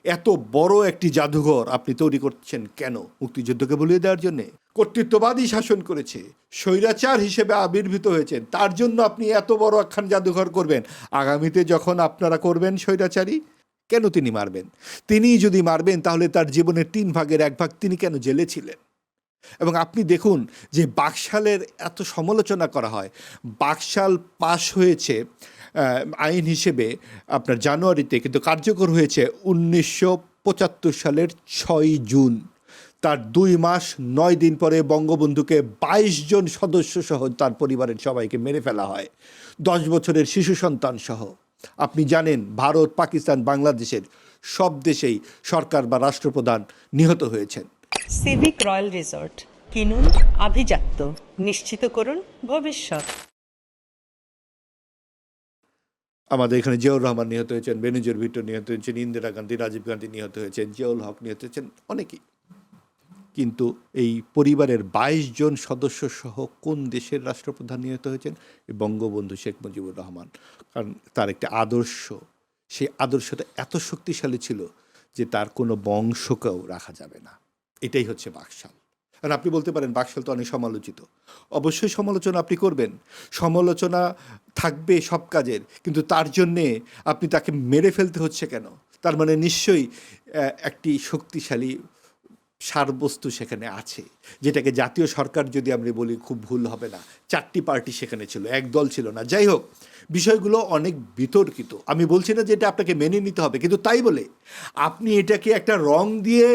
এত বড় একটি জাদুঘর আপনি তৈরি করছেন কেন? মুক্তিযুদ্ধকে ভুলিয়ে দেওয়ার জন্যে? কর্তৃত্ববাদী শাসন করেছে, স্বৈরাচার হিসেবে আবির্ভূত হয়েছেন, তার জন্য আপনি এত বড় একখান জাদুঘর করবেন। আগামীতে যখন আপনারা করবেন স্বৈরাচারী, কেন তিনি মারবেন? তিনি যদি মারবেন তাহলে তার জীবনের 3/1 তিনি কেন জেলে ছিলেন? এবং আপনি দেখুন যে বাকশালের এত সমালোচনা করা হয়, বাকশাল পাশ হয়েছে আইন হিসেবে আপনার জানুয়ারিতে, কিন্তু কার্যকর হয়েছে 1975 সালের 6 জুন। তার 2 মাস 9 দিন পরে বঙ্গবন্ধুকে 22 জন সদস্য সহ তার পরিবারের সবাইকে মেরে ফেলা হয়, 10 বছরের শিশু সন্তান সহ। আপনি জানেন ভারত, পাকিস্তান, বাংলাদেশের সব দেশেই সরকার বা রাষ্ট্রপ্রধান নিহত হয়েছেন। সিভিক রয়্যাল রিসর্ট কিনুন আভিজাত্য, নিশ্চিত করুন ভবিষ্যৎ। আমাদের এখানে জিয়াউর রহমান নিহত হয়েছেন, বেনজির ভুট্টো নিহত হয়েছেন, ইন্দিরা গান্ধী, রাজীব গান্ধী নিহত হয়েছেন, জিয়াউল হক নিহত হয়েছেন, অনেকেই। কিন্তু এই পরিবারের 22 জন সদস্য সহ কোন দেশের রাষ্ট্রপ্রধান নিহত হয়েছেন? বঙ্গবন্ধু শেখ মুজিবুর রহমান। কারণ তার একটা আদর্শ, সেই আদর্শটা এত শক্তিশালী ছিল যে তার কোনো বংশকেও রাখা যাবে না। এটাই হচ্ছে বাকশাল। আর আপনি বলতে পারেন বাকশাল তো অনেক সমালোচিত। অবশ্যই সমালোচনা আপনি করবেন, সমালোচনা থাকবে সব কাজের, কিন্তু তার জন্যে আপনি তাকে মেরে ফেলতে হচ্ছে কেন? তার মানে নিশ্চয়ই একটি শক্তিশালী সারবস্তু সেখানে আছে, যেটাকে জাতীয় সরকার যদি আমরা বলি খুব ভুল হবে না। 4টি পার্টি সেখানে ছিল, এক দল ছিল না। যাই হোক, বিষয়গুলো অনেক বিতর্কিত। আমি বলছি না যে এটা আপনাকে মেনে নিতে হবে, কিন্তু তাই বলে আপনি এটাকে একটা রং দিয়ে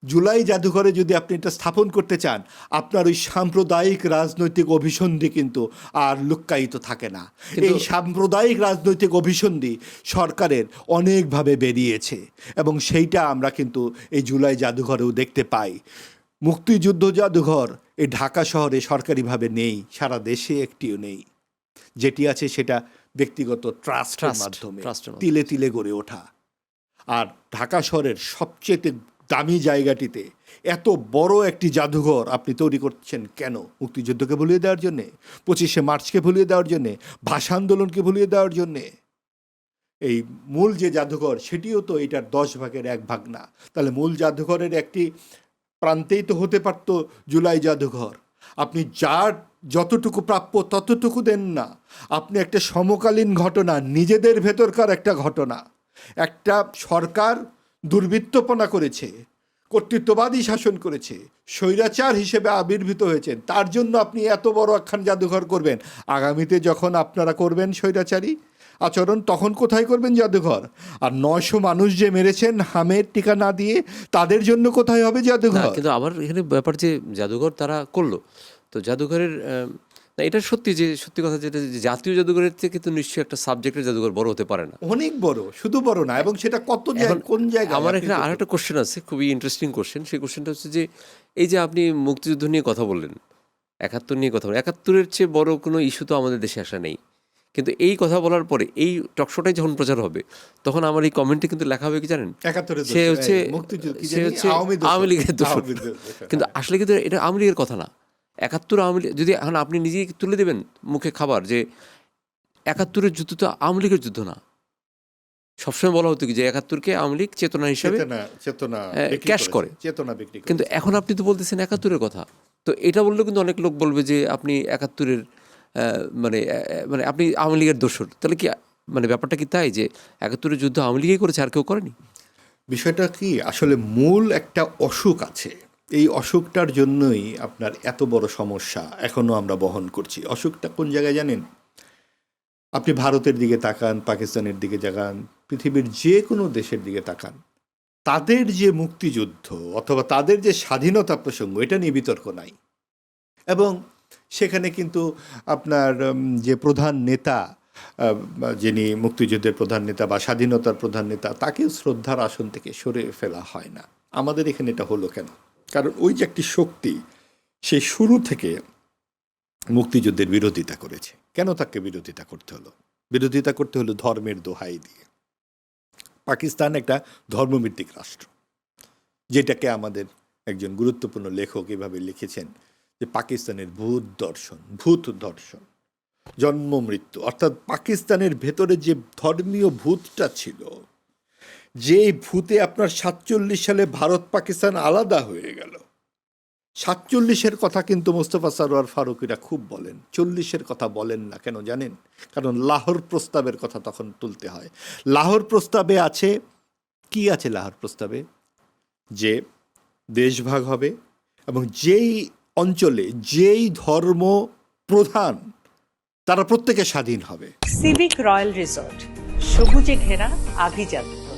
জুলাই জাদুঘরে যদি আপনি এটা স্থাপন করতে চান, আপনার ওই সাম্প্রদায়িক রাজনৈতিক অভিসন্ধি কিন্তু আর লুক্কায়িত থাকে না। এই সাম্প্রদায়িক রাজনৈতিক অভিসন্ধি সরকারের অনেকভাবে বেরিয়েছে, এবং সেইটা আমরা কিন্তু এই জুলাই জাদুঘরেও দেখতে পাই। মুক্তিযুদ্ধ জাদুঘর এই ঢাকা শহরে সরকারিভাবে নেই, সারা দেশে একটিও নেই। যেটি আছে সেটা ব্যক্তিগত ট্রাস্টের মাধ্যমে তিলে তিলে গড়ে ওঠা। আর ঢাকা শহরের সবচেয়ে দামি জায়গাটিতে এত বড় একটি জাদুঘর আপনি তৈরি করছেন কেন? মুক্তিযুদ্ধকে ভুলিয়ে দেওয়ার জন্যে, 25শে মার্চকে ভুলিয়ে দেওয়ার জন্যে, ভাষা আন্দোলনকে ভুলিয়ে দেওয়ার জন্যে? এই মূল যে জাদুঘর সেটিও তো এটার 10/1 না। তাহলে মূল জাদুঘরের একটি প্রান্তেই তো হতে পারত জুলাই জাদুঘর। আপনি যার যতটুকু প্রাপ্য ততটুকু দেন না। আপনি একটা সমকালীন ঘটনা, নিজেদের ভেতরকার একটা ঘটনা, একটা সরকার দুর্বৃত্তপনা করেছে, কর্তৃত্ববাদী শাসন করেছে, স্বৈরাচার হিসেবে আবির্ভূত হয়েছেন, তার জন্য আপনি এত বড় একখান জাদুঘর করবেন। আগামীতে যখন আপনারা করবেন স্বৈরাচারী আচরণ, তখন কোথায় করবেন জাদুঘর? আর 900 মানুষ যে মেরেছেন হামের টিকা না দিয়ে, তাদের জন্য কোথায় হবে জাদুঘর? কিন্তু আবার এখানে ব্যাপার যে জাদুঘর তারা করলো, তো জাদুঘরের না, এটা সত্যি যে সত্যি কথা যেটা যে জাতীয় জাদুঘরের থেকে কিন্তু নিশ্চয়ই একটা সাবজেক্টের জাদুঘর বড় হতে পারে না, অনেক বড়, শুধু বড় না, এবং সেটা কত জায়গায়, কোন জায়গায়। আমার এখানে আর একটা কোশ্চেন আছে, খুবই ইন্টারেস্টিং কোশ্চেন। সেই কোশ্চেনটা হচ্ছে যে এই যে আপনি মুক্তিযুদ্ধ নিয়ে কথা বললেন, 71 নিয়ে কথা বললেন, 71-এর চেয়ে বড় কোনো ইস্যু তো আমাদের দেশে আসা নেই। কিন্তু এই কথা বলার পরে এই টকশোটাই যখন প্রচার হবে, তখন আমার এই কমেন্টে কিন্তু লেখা হবে কি জানেন, সে হচ্ছে আওয়ামী লীগের দোষর। কিন্তু আসলে কিন্তু এটা আওয়ামী লীগের কথা না। 71 আওয়ামী লীগ যদি এখন আপনি নিজেই তুলে দেবেন মুখে খাবার যে 71-এর যুদ্ধ তো আওয়ামী লীগের যুদ্ধ না। সবসময় বলা হতো কি যে 71-কে আওয়ামী লীগ চেতনা হিসাবে ক্যাশ করে, কিন্তু এখন আপনি তো বলতেছেন 71-এর কথা। তো এটা বললেও কিন্তু অনেক লোক বলবে যে আপনি 71-এর মানে মানে আপনি আওয়ামী লীগের দোষর। তাহলে কি মানে ব্যাপারটা কি তাই যে 71-এর যুদ্ধ আওয়ামী লীগই করেছে, আর কেউ করেনি? বিষয়টা কি, আসলে মূল একটা অসুখ আছে। এই অসুখটার জন্যই আপনার এত বড় সমস্যা এখনও আমরা বহন করছি। অসুখটা কোন জায়গায় জানেন? আপনি ভারতের দিকে তাকান, পাকিস্তানের দিকে তাকান, পৃথিবীর যে কোনো দেশের দিকে তাকান, তাদের যে মুক্তিযুদ্ধ অথবা তাদের যে স্বাধীনতা প্রসঙ্গ, এটা নিয়ে বিতর্ক নাই। এবং সেখানে কিন্তু আপনার যে প্রধান নেতা, যিনি মুক্তিযুদ্ধের প্রধান নেতা বা স্বাধীনতার প্রধান নেতা, তাকে শ্রদ্ধার আসন থেকে সরে ফেলা হয় না। আমাদের এখানে এটা হলো কেন? কারণ ওই যে একটি শক্তি, সে শুরু থেকে মুক্তিযুদ্ধের বিরোধিতা করেছে। কেন তাকে বিরোধিতা করতে হলো? বিরোধিতা করতে হলো ধর্মের দোহাই দিয়ে। পাকিস্তান একটা ধর্মভিত্তিক রাষ্ট্র, যেটাকে আমাদের একজন গুরুত্বপূর্ণ লেখক এভাবে লিখেছেন যে পাকিস্তানের ভূত দর্শন, জন্ম মৃত্যু, অর্থাৎ পাকিস্তানের ভেতরে যে ধর্মীয় ভূতটা ছিল, যেই ভূতে আপনার 47 সালে ভারত পাকিস্তান আলাদা হয়ে গেল, 47-এর কথা কিন্তু মোস্তফা সরোয়ার ফারুকীরা খুব বলেন, 40-এর কথা বলেন না। কেন জানেন? কারণ লাহোর প্রস্তাবের কথা তখন তুলতে হয়। লাহোর প্রস্তাবে আছে, কি আছে লাহোর প্রস্তাবে? যে দেশভাগ হবে এবং যেই অঞ্চলে যেই ধর্ম প্রধান তারা প্রত্যেকে স্বাধীন হবে। সিভিক রয়্যাল রিসর্ট, সবুজে ঘেরা আভিজাত্য।